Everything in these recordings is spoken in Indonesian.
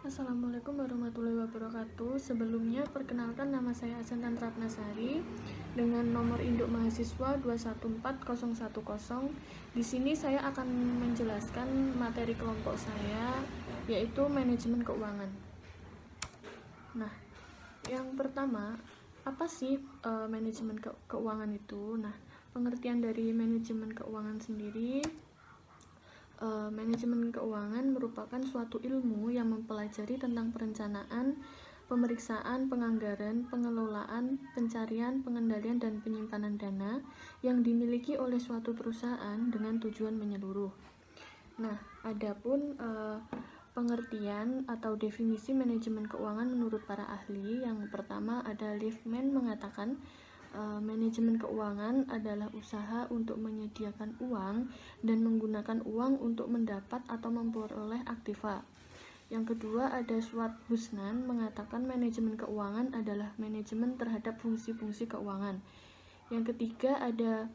Assalamualaikum warahmatullahi wabarakatuh. Sebelumnya perkenalkan, nama saya Asantan Ratnasari dengan nomor induk mahasiswa 214010. Di sini saya akan menjelaskan materi kelompok saya, yaitu manajemen keuangan. Nah, yang pertama, apa sih manajemen keuangan itu? Nah, pengertian dari manajemen keuangan sendiri, manajemen keuangan merupakan suatu ilmu yang mempelajari tentang perencanaan, pemeriksaan, penganggaran, pengelolaan, pencarian, pengendalian, dan penyimpanan dana yang dimiliki oleh suatu perusahaan dengan tujuan menyeluruh. Nah, adapun pengertian atau definisi manajemen keuangan menurut para ahli, yang pertama ada Liefman mengatakan manajemen keuangan adalah usaha untuk menyediakan uang dan menggunakan uang untuk mendapat atau memperoleh aktiva. Yang kedua ada Swat Husnan mengatakan manajemen keuangan adalah manajemen terhadap fungsi-fungsi keuangan. Yang ketiga ada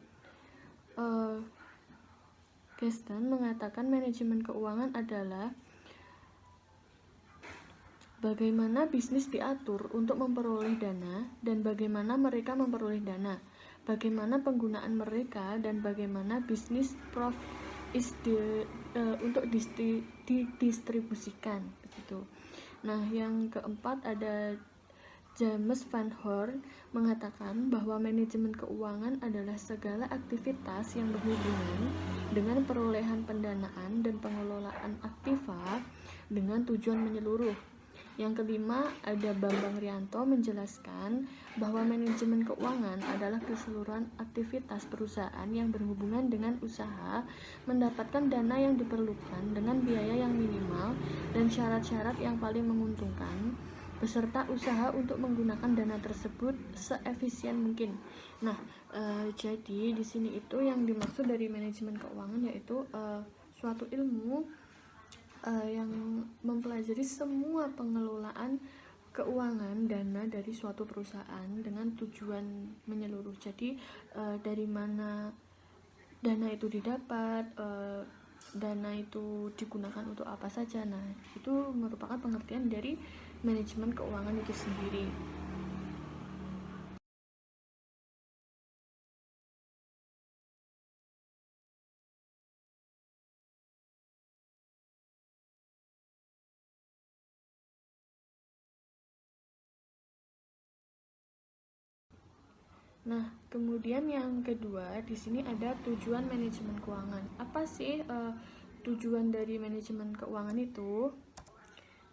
Gaston mengatakan manajemen keuangan adalah bagaimana bisnis diatur untuk memperoleh dana dan bagaimana mereka memperoleh dana, bagaimana penggunaan mereka, dan bagaimana bisnis untuk didistribusikan begitu. Nah, yang keempat ada James Van Horn mengatakan bahwa manajemen keuangan adalah segala aktivitas yang berhubungan dengan perolehan pendanaan dan pengelolaan aktiva dengan tujuan menyeluruh. Yang kelima, ada Bambang Rianto menjelaskan bahwa manajemen keuangan adalah keseluruhan aktivitas perusahaan yang berhubungan dengan usaha mendapatkan dana yang diperlukan dengan biaya yang minimal dan syarat-syarat yang paling menguntungkan, beserta usaha untuk menggunakan dana tersebut seefisien mungkin. Nah, jadi di sini itu yang dimaksud dari manajemen keuangan yaitu suatu ilmu yang mempelajari semua pengelolaan keuangan dana dari suatu perusahaan dengan tujuan menyeluruh. Jadi dari mana dana itu didapat, dana itu digunakan untuk apa saja. Nah, itu merupakan pengertian dari manajemen keuangan itu sendiri. Nah, kemudian yang kedua di sini ada tujuan manajemen keuangan. Apa sih tujuan dari manajemen keuangan itu?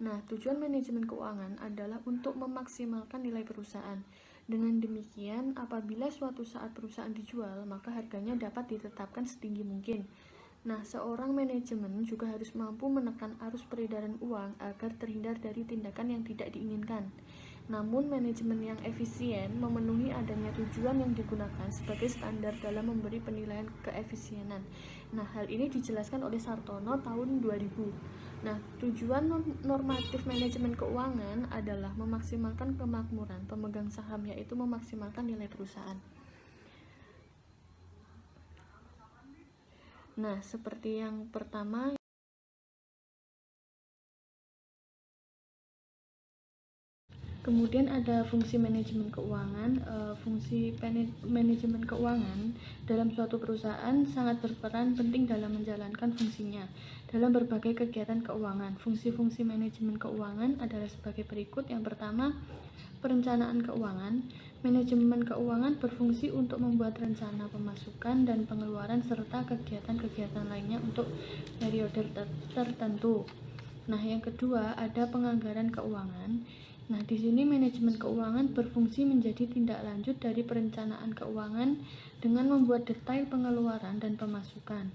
Nah, tujuan manajemen keuangan adalah untuk memaksimalkan nilai perusahaan. Dengan demikian, apabila suatu saat perusahaan dijual, maka harganya dapat ditetapkan setinggi mungkin. Nah, seorang manajemen juga harus mampu menekan arus peredaran uang agar terhindar dari tindakan yang tidak diinginkan. Namun, manajemen yang efisien memenuhi adanya tujuan yang digunakan sebagai standar dalam memberi penilaian keefisienan. Nah, hal ini dijelaskan oleh Sartono tahun 2000. Nah, tujuan normatif manajemen keuangan adalah memaksimalkan kemakmuran pemegang saham, yaitu memaksimalkan nilai perusahaan. Nah, seperti yang pertama, kemudian ada fungsi manajemen keuangan. Fungsi manajemen keuangan dalam suatu perusahaan sangat berperan penting dalam menjalankan fungsinya dalam berbagai kegiatan keuangan. Fungsi-fungsi manajemen keuangan adalah sebagai berikut. Yang pertama, perencanaan keuangan. Manajemen keuangan berfungsi untuk membuat rencana pemasukan dan pengeluaran serta kegiatan-kegiatan lainnya untuk periode tertentu. Nah, yang kedua ada penganggaran keuangan. Nah, di sini manajemen keuangan berfungsi menjadi tindak lanjut dari perencanaan keuangan dengan membuat detail pengeluaran dan pemasukan.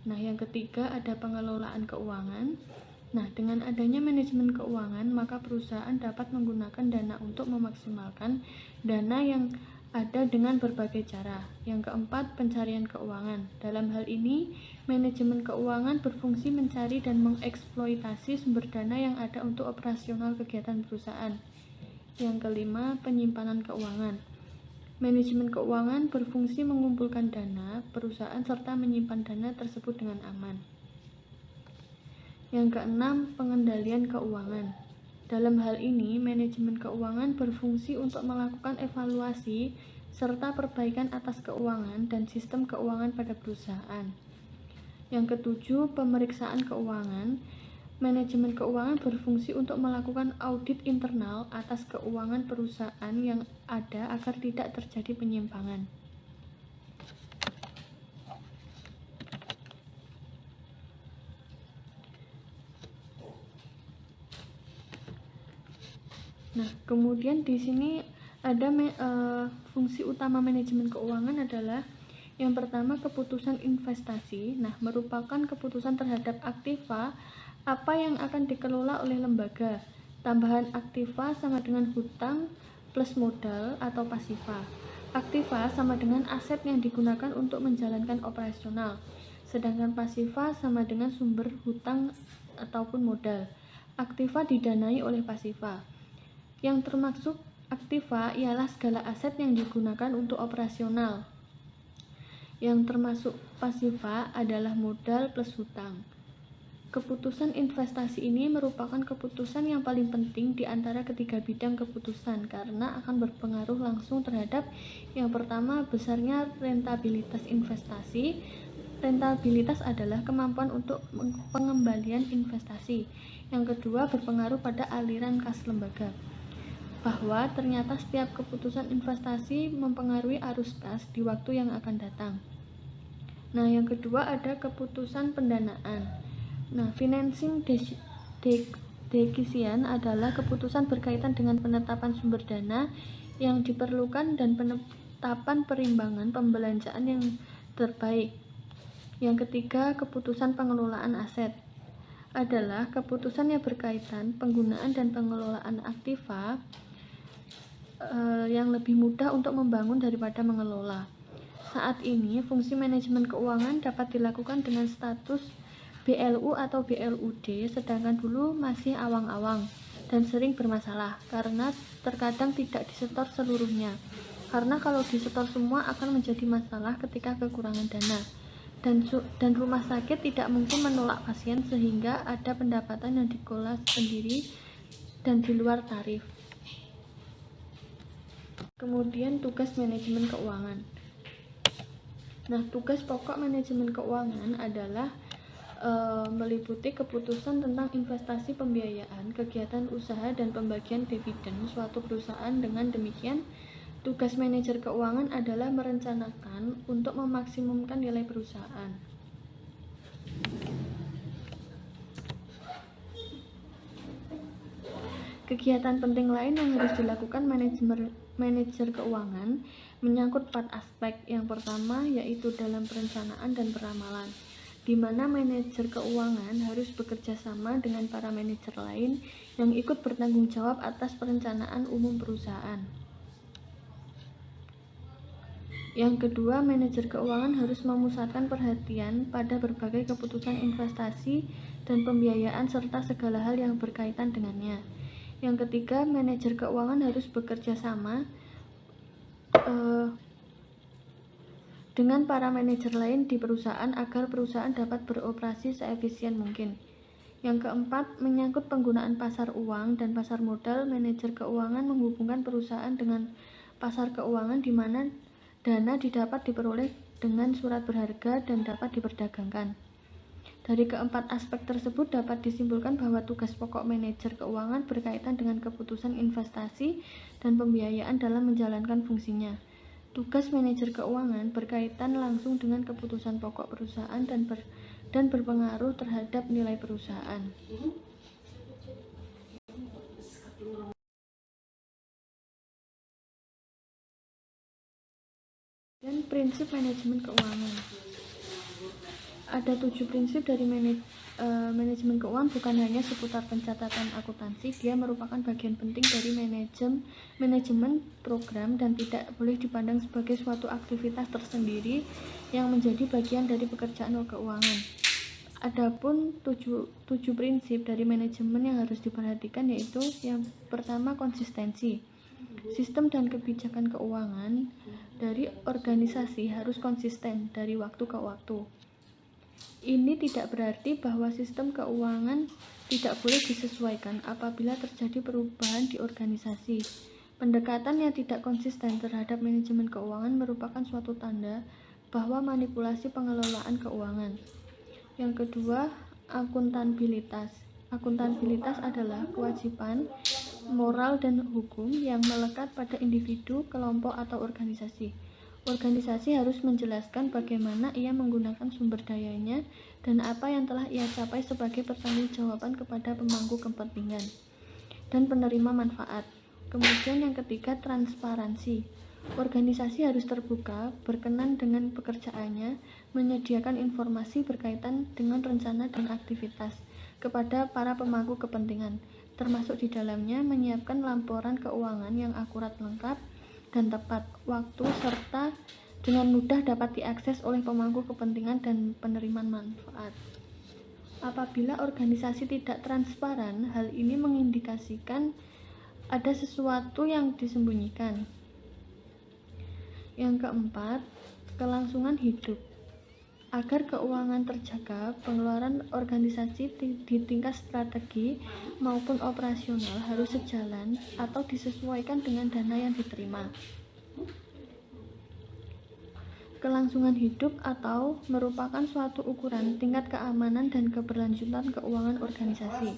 Nah, yang ketiga ada pengelolaan keuangan. Nah, dengan adanya manajemen keuangan, maka perusahaan dapat menggunakan dana untuk memaksimalkan dana yang ada dengan berbagai cara. Yang keempat, pencarian keuangan. Dalam hal ini, manajemen keuangan berfungsi mencari dan mengeksploitasi sumber dana yang ada untuk operasional kegiatan perusahaan. Yang kelima, penyimpanan keuangan. Manajemen keuangan berfungsi mengumpulkan dana perusahaan serta menyimpan dana tersebut dengan aman. Yang keenam, pengendalian keuangan. Dalam hal ini, manajemen keuangan berfungsi untuk melakukan evaluasi serta perbaikan atas keuangan dan sistem keuangan pada perusahaan. Yang ketujuh, pemeriksaan keuangan. Manajemen keuangan berfungsi untuk melakukan audit internal atas keuangan perusahaan yang ada agar tidak terjadi penyimpangan. Nah, kemudian di sini ada fungsi utama manajemen keuangan adalah yang pertama, keputusan investasi. Nah, merupakan keputusan terhadap aktiva apa yang akan dikelola oleh lembaga. Tambahan aktiva sama dengan hutang plus modal atau pasiva. Aktiva sama dengan aset yang digunakan untuk menjalankan operasional, sedangkan pasiva sama dengan sumber hutang ataupun modal. Aktiva didanai oleh pasiva. Yang termasuk aktiva ialah segala aset yang digunakan untuk operasional. Yang termasuk pasiva adalah modal plus hutang. Keputusan investasi ini merupakan keputusan yang paling penting di antara ketiga bidang keputusan karena akan berpengaruh langsung terhadap yang pertama, besarnya rentabilitas investasi. Rentabilitas adalah kemampuan untuk pengembalian investasi. Yang kedua, berpengaruh pada aliran kas lembaga. Bahwa ternyata setiap keputusan investasi mempengaruhi arus kas di waktu yang akan datang. Nah, yang kedua ada keputusan pendanaan. Nah, financing decision adalah keputusan berkaitan dengan penetapan sumber dana yang diperlukan dan penetapan perimbangan pembelanjaan yang terbaik. Yang ketiga, keputusan pengelolaan aset adalah keputusan yang berkaitan penggunaan dan pengelolaan aktiva yang lebih mudah untuk membangun daripada mengelola. Saat ini, fungsi manajemen keuangan dapat dilakukan dengan status BLU atau BLUD, sedangkan dulu masih awang-awang dan sering bermasalah karena terkadang tidak disetor seluruhnya. Karena kalau disetor semua akan menjadi masalah ketika kekurangan dana. Dan rumah sakit tidak mungkin menolak pasien sehingga ada pendapatan yang dikelola sendiri dan di luar tarif. Kemudian tugas manajemen keuangan. Nah, tugas pokok manajemen keuangan adalah meliputi keputusan tentang investasi pembiayaan, kegiatan usaha, dan pembagian dividen suatu perusahaan. Dengan demikian, tugas manajer keuangan adalah merencanakan untuk memaksimumkan nilai perusahaan. Kegiatan penting lain yang harus dilakukan manajer keuangan menyangkut 4 aspek. Yang pertama yaitu dalam perencanaan dan peramalan, di mana manajer keuangan harus bekerja sama dengan para manajer lain yang ikut bertanggung jawab atas perencanaan umum perusahaan. Yang kedua, manajer keuangan harus memusatkan perhatian pada berbagai keputusan investasi dan pembiayaan serta segala hal yang berkaitan dengannya. Yang ketiga, manajer keuangan harus bekerja sama dengan para manajer lain di perusahaan agar perusahaan dapat beroperasi seefisien mungkin. Yang keempat, menyangkut penggunaan pasar uang dan pasar modal, manajer keuangan menghubungkan perusahaan dengan pasar keuangan di mana dana didapat diperoleh dengan surat berharga dan dapat diperdagangkan. Dari keempat aspek tersebut dapat disimpulkan bahwa tugas pokok manajer keuangan berkaitan dengan keputusan investasi dan pembiayaan dalam menjalankan fungsinya. Tugas manajer keuangan berkaitan langsung dengan keputusan pokok perusahaan dan berpengaruh terhadap nilai perusahaan. Dan prinsip manajemen keuangan. Ada 7 prinsip dari manajemen keuangan, bukan hanya seputar pencatatan akuntansi. Dia merupakan bagian penting dari manajemen program dan tidak boleh dipandang sebagai suatu aktivitas tersendiri yang menjadi bagian dari pekerjaan keuangan. Adapun 7 prinsip dari manajemen yang harus diperhatikan yaitu yang pertama, konsistensi. Sistem dan kebijakan keuangan dari organisasi harus konsisten dari waktu ke waktu. Ini tidak berarti bahwa sistem keuangan tidak boleh disesuaikan apabila terjadi perubahan di organisasi. Pendekatan yang tidak konsisten terhadap manajemen keuangan merupakan suatu tanda bahwa manipulasi pengelolaan keuangan. Yang kedua, akuntabilitas. Akuntabilitas adalah kewajiban moral dan hukum yang melekat pada individu, kelompok, atau organisasi. Organisasi harus menjelaskan bagaimana ia menggunakan sumber dayanya dan apa yang telah ia capai sebagai pertanggungjawaban kepada pemangku kepentingan dan penerima manfaat. Kemudian yang ketiga, transparansi. Organisasi harus terbuka, berkenan dengan pekerjaannya, menyediakan informasi berkaitan dengan rencana dan aktivitas kepada para pemangku kepentingan, termasuk di dalamnya menyiapkan laporan keuangan yang akurat, lengkap, dan tepat waktu serta dengan mudah dapat diakses oleh pemangku kepentingan dan penerima manfaat. Apabila organisasi tidak transparan, hal ini mengindikasikan ada sesuatu yang disembunyikan. Yang keempat, kelangsungan hidup. Agar keuangan terjaga, pengeluaran organisasi di tingkat strategi maupun operasional harus sejalan atau disesuaikan dengan dana yang diterima. Kelangsungan hidup atau merupakan suatu ukuran tingkat keamanan dan keberlanjutan keuangan organisasi.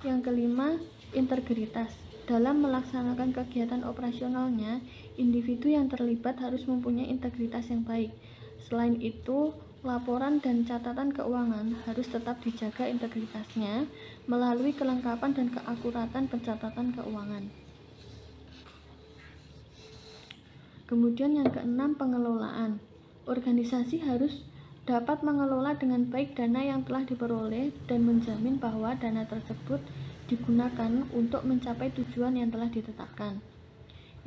Yang kelima, integritas. Dalam melaksanakan kegiatan operasionalnya, individu yang terlibat harus mempunyai integritas yang baik. Selain itu, laporan dan catatan keuangan harus tetap dijaga integritasnya melalui kelengkapan dan keakuratan pencatatan keuangan. Kemudian yang keenam, pengelolaan. Organisasi harus dapat mengelola dengan baik dana yang telah diperoleh dan menjamin bahwa dana tersebut digunakan untuk mencapai tujuan yang telah ditetapkan.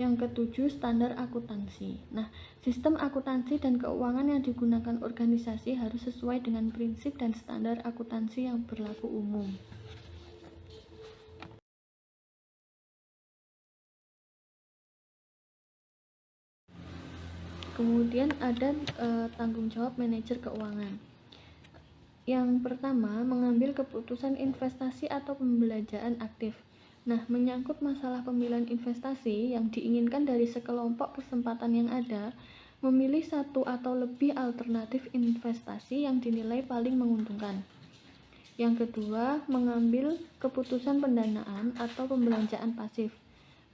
Yang ketujuh, standar akuntansi. Nah, sistem akuntansi dan keuangan yang digunakan organisasi harus sesuai dengan prinsip dan standar akuntansi yang berlaku umum. Kemudian ada tanggung jawab manajer keuangan. Yang pertama, mengambil keputusan investasi atau pembelanjaan aktif. Nah, menyangkut masalah pemilihan investasi yang diinginkan dari sekelompok kesempatan yang ada, memilih satu atau lebih alternatif investasi yang dinilai paling menguntungkan. Yang kedua, mengambil keputusan pendanaan atau pembelanjaan pasif.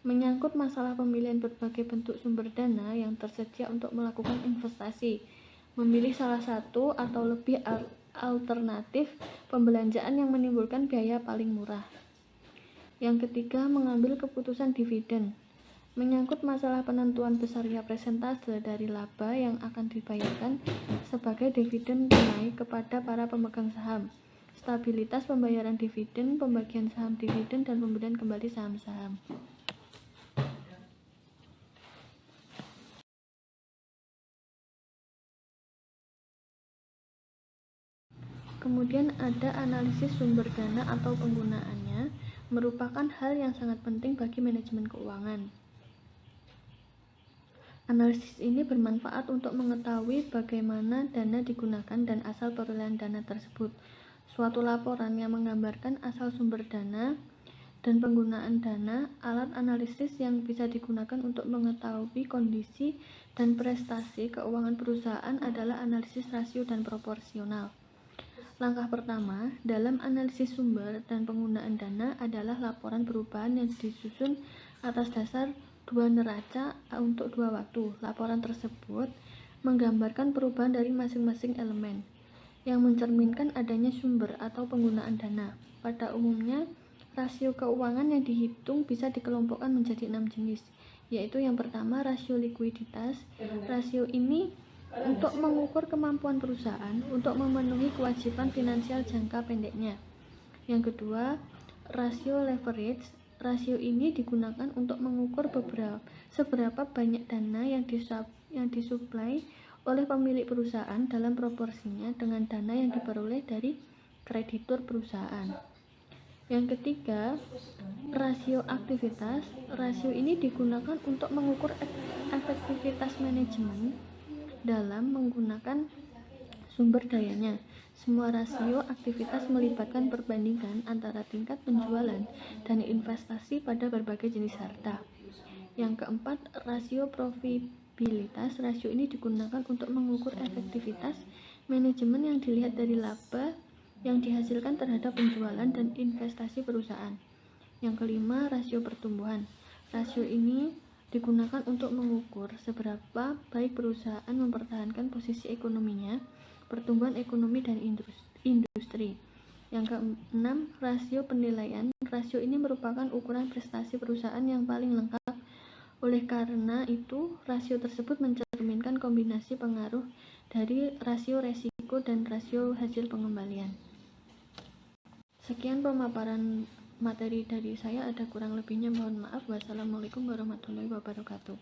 Menyangkut masalah pemilihan berbagai bentuk sumber dana yang tersedia untuk melakukan investasi, memilih salah satu atau lebih alternatif pembelanjaan yang menimbulkan biaya paling murah. Yang ketiga, mengambil keputusan dividen. Menyangkut masalah penentuan besarnya persentase dari laba yang akan dibayarkan sebagai dividen tunai kepada para pemegang saham, stabilitas pembayaran dividen, pembagian saham dividen, dan pemberian kembali saham-saham. Kemudian ada analisis sumber dana atau penggunaannya, merupakan hal yang sangat penting bagi manajemen keuangan. Analisis ini bermanfaat untuk mengetahui bagaimana dana digunakan dan asal perolehan dana tersebut. Suatu laporan yang menggambarkan asal sumber dana dan penggunaan dana, alat analisis yang bisa digunakan untuk mengetahui kondisi dan prestasi keuangan perusahaan adalah analisis rasio dan proporsional. Langkah pertama dalam analisis sumber dan penggunaan dana adalah laporan perubahan yang disusun atas dasar dua neraca untuk dua waktu. Laporan tersebut menggambarkan perubahan dari masing-masing elemen yang mencerminkan adanya sumber atau penggunaan dana. Pada umumnya, rasio keuangan yang dihitung bisa dikelompokkan menjadi 6 jenis, yaitu yang pertama rasio likuiditas. Rasio ini untuk mengukur kemampuan perusahaan untuk memenuhi kewajiban finansial jangka pendeknya. Yang kedua, rasio leverage. Rasio ini digunakan untuk mengukur seberapa banyak dana yang disuplai oleh pemilik perusahaan dalam proporsinya dengan dana yang diperoleh dari kreditur perusahaan. Yang ketiga, rasio aktivitas. Rasio ini digunakan untuk mengukur efektivitas manajemen dalam menggunakan Sumber dayanya. Semua rasio aktivitas melibatkan perbandingan antara tingkat penjualan dan investasi pada berbagai jenis harta. Yang keempat, rasio profitabilitas. Rasio ini digunakan untuk mengukur efektivitas manajemen yang dilihat dari laba yang dihasilkan terhadap penjualan dan investasi perusahaan. Yang kelima, rasio pertumbuhan. Rasio ini digunakan untuk mengukur seberapa baik perusahaan mempertahankan posisi ekonominya, pertumbuhan ekonomi dan industri. Yang keenam, rasio penilaian. Rasio ini merupakan ukuran prestasi perusahaan yang paling lengkap. Oleh karena itu, rasio tersebut mencerminkan kombinasi pengaruh dari rasio resiko dan rasio hasil pengembalian. Sekian pemaparan materi dari saya, ada kurang lebihnya mohon maaf. Wassalamualaikum warahmatullahi wabarakatuh.